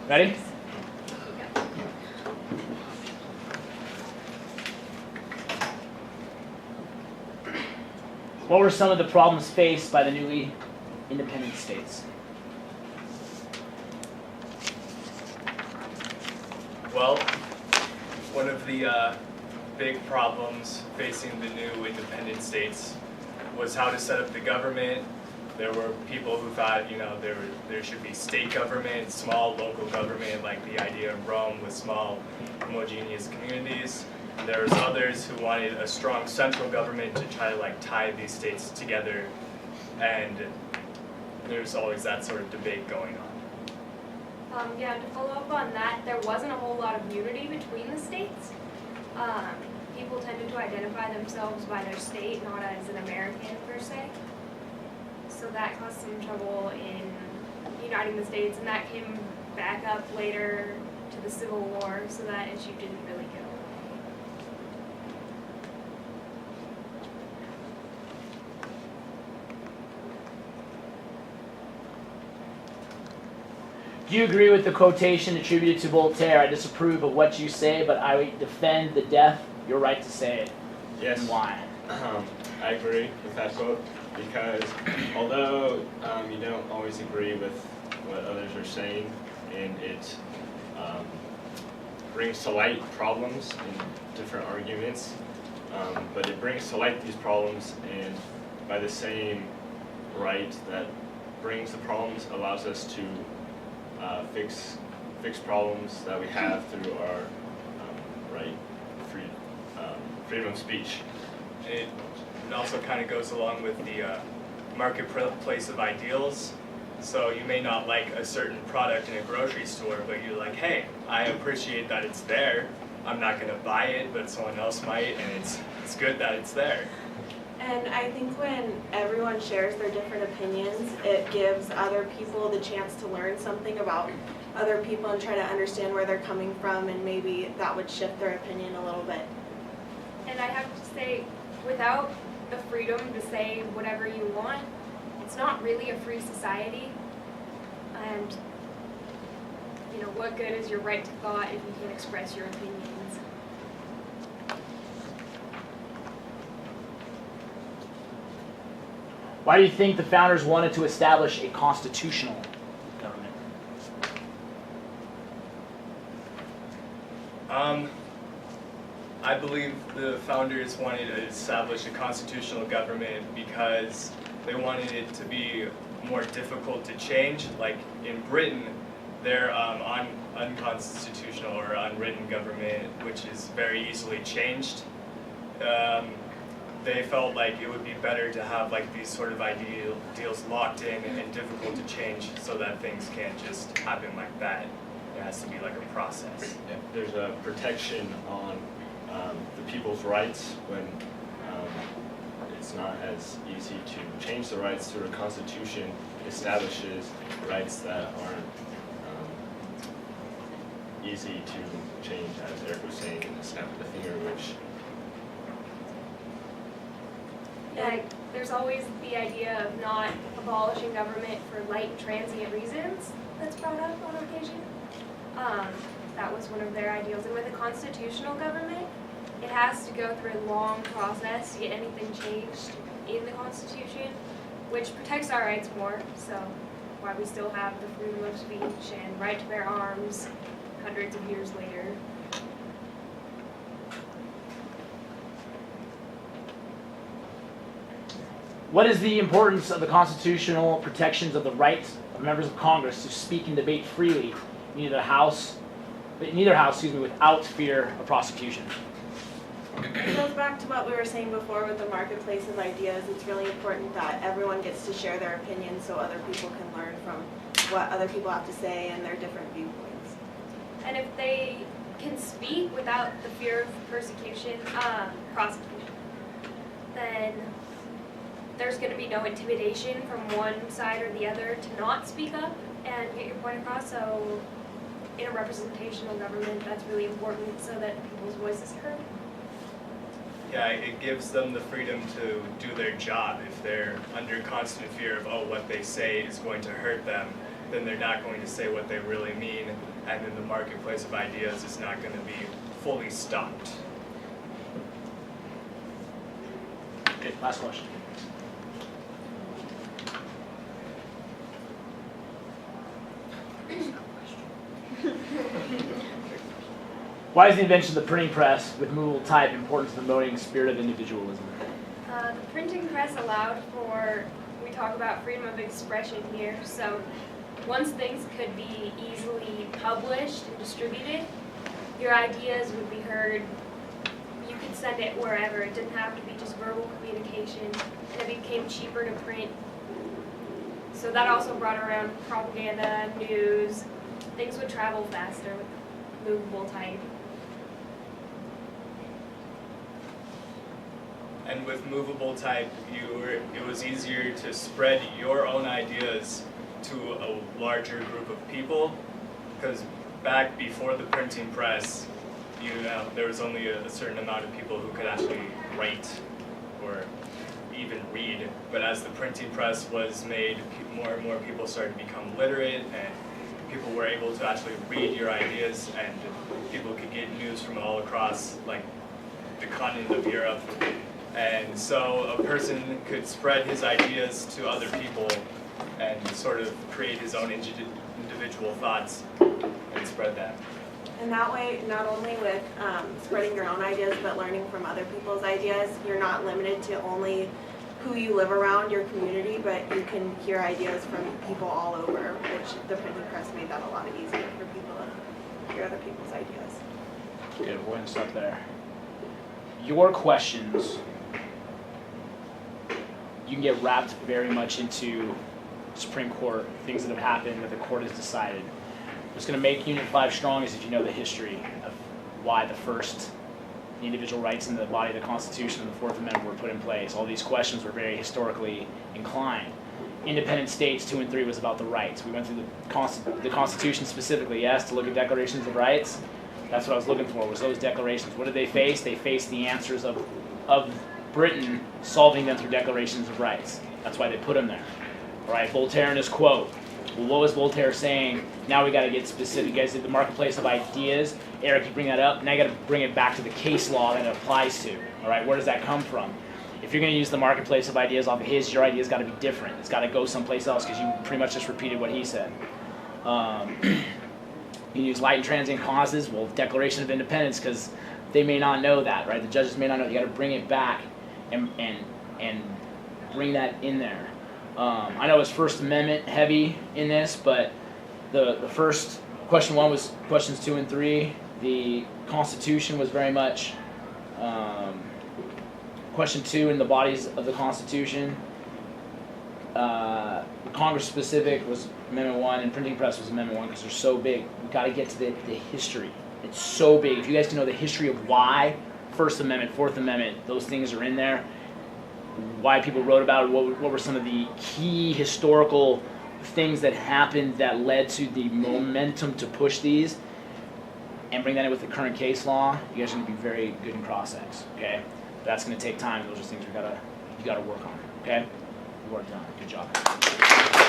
Ready? What were some of the problems faced by the newly independent states? Well, one of the big problems facing the new independent states was how to set up the government. There were people who thought, there should be state government, small local government, like the idea of Rome with small homogeneous communities. There was others who wanted a strong central government to try to tie these states together, and there's always that sort of debate going on. Yeah, to follow up on that, there wasn't a whole lot of unity between the states. People tended to identify themselves by their state, not as an American per se. So that caused some trouble in uniting the states, and that came back up later to the Civil War, so that issue didn't really go away. Do you agree with the quotation attributed to Voltaire? I disapprove of what you say, but I defend the death, your right to say it. Yes. And why? I agree with that quote because although you don't always agree with what others are saying, and it brings to light problems in different arguments, but it brings to light these problems, and by the same right that brings the problems allows us to fix problems that we have through our freedom of speech. It also kind of goes along with the marketplace of ideals. So you may not like a certain product in a grocery store, but you're like, hey, I appreciate that it's there. I'm not going to buy it, but someone else might, and it's good that it's there. And I think when everyone shares their different opinions, it gives other people the chance to learn something about other people and try to understand where they're coming from, and maybe that would shift their opinion a little bit. And I have to say, without the freedom to say whatever you want, it's not really a free society. And, what good is your right to thought if you can't express your opinions? Why do you think the founders wanted to establish a constitutional government? I believe the founders wanted to establish a constitutional government because they wanted it to be more difficult to change. Like in Britain, their unconstitutional or unwritten government, which is very easily changed. They felt like it would be better to have these sort of ideals locked in and difficult to change, so that things can't just happen like that. It has to be like a process. Yeah. There's a protection on the people's rights when it's not as easy to change the rights through a constitution. Establishes rights that aren't easy to change, as Eric was saying, in the snap of the finger, which There's always the idea of not abolishing government for light and transient reasons that's brought up on occasion. That was one of their ideals. And with a constitutional government, it has to go through a long process to get anything changed in the Constitution, which protects our rights more. So why we still have the freedom of speech and right to bear arms hundreds of years later. What is the importance of the constitutional protections of the right of members of Congress to speak and debate freely in either house, without fear of prosecution? It goes back to what we were saying before with the marketplace of ideas. It's really important that everyone gets to share their opinions so other people can learn from what other people have to say and their different viewpoints. And if they can speak without the fear of prosecution, then there's going to be no intimidation from one side or the other to not speak up and get your point across. So in a representational government, that's really important so that people's voices are heard. Yeah, it gives them the freedom to do their job. If they're under constant fear of, what they say is going to hurt them, then they're not going to say what they really mean, and then the marketplace of ideas is not going to be fully stopped. Okay, last question. Why is the invention of the printing press with movable type important to the promoting spirit of individualism? The printing press allowed for, we talk about freedom of expression here, so once things could be easily published and distributed, your ideas would be heard. You could send it wherever. It didn't have to be just verbal communication, and it became cheaper to print. So that also brought around propaganda, news. Things would travel faster with movable type. And with movable type, it was easier to spread your own ideas to a larger group of people, because back before the printing press, there was only a certain amount of people who could actually write or even read. But as the printing press was made, more and more people started to become literate, and people were able to actually read your ideas, and people could get news from all across, like, the continent of Europe. And so a person could spread his ideas to other people and sort of create his own individual thoughts and spread that. And that way, not only with spreading your own ideas, but learning from other people's ideas, you're not limited to only who you live around, your community, but you can hear ideas from people all over, which the printing press made that a lot easier for people to hear other people's ideas. Good, we're going to stop there. Your questions, you can get wrapped very much into Supreme Court, things that have happened that the court has decided. What's going to make Unit 5 strong is if you know the history of why the individual rights in the body of the Constitution and the Fourth Amendment were put in place. All these questions were very historically inclined. Independent states 2 and 3 was about the rights. We went through the Constitution specifically, yes, to look at declarations of rights. That's what I was looking for, was those declarations. What did they face? They faced the answers of Britain solving them through declarations of rights. That's why they put them there. All right, Voltaire in his quote. Well, what was Voltaire saying? Now we got to get specific. You guys did the marketplace of ideas. Eric, you bring that up. Now you got to bring it back to the case law that it applies to. All right, where does that come from? If you're going to use the marketplace of ideas off of his, your idea's got to be different. It's got to go someplace else, because you pretty much just repeated what he said. You use light and transient causes. Well, Declaration of Independence, because they may not know that, right? The judges may not know. You got to bring it back and bring that in there. I know it's First Amendment heavy in this, but the first question 1 was questions 2 and 3. The Constitution was very much question 2 in the bodies of the Constitution. Congress specific was Amendment 1, and printing press was Amendment 1, because they're so big. We've got to get to the history. It's so big. If you guys can know the history of why First Amendment, Fourth Amendment, those things are in there, why people wrote about it, what were some of the key historical things that happened that led to the momentum to push these, and bring that in with the current case law, you guys are going to be very good in cross-ex, okay? But that's going to take time, and those are things you got to work on, okay? You worked on it. Good job.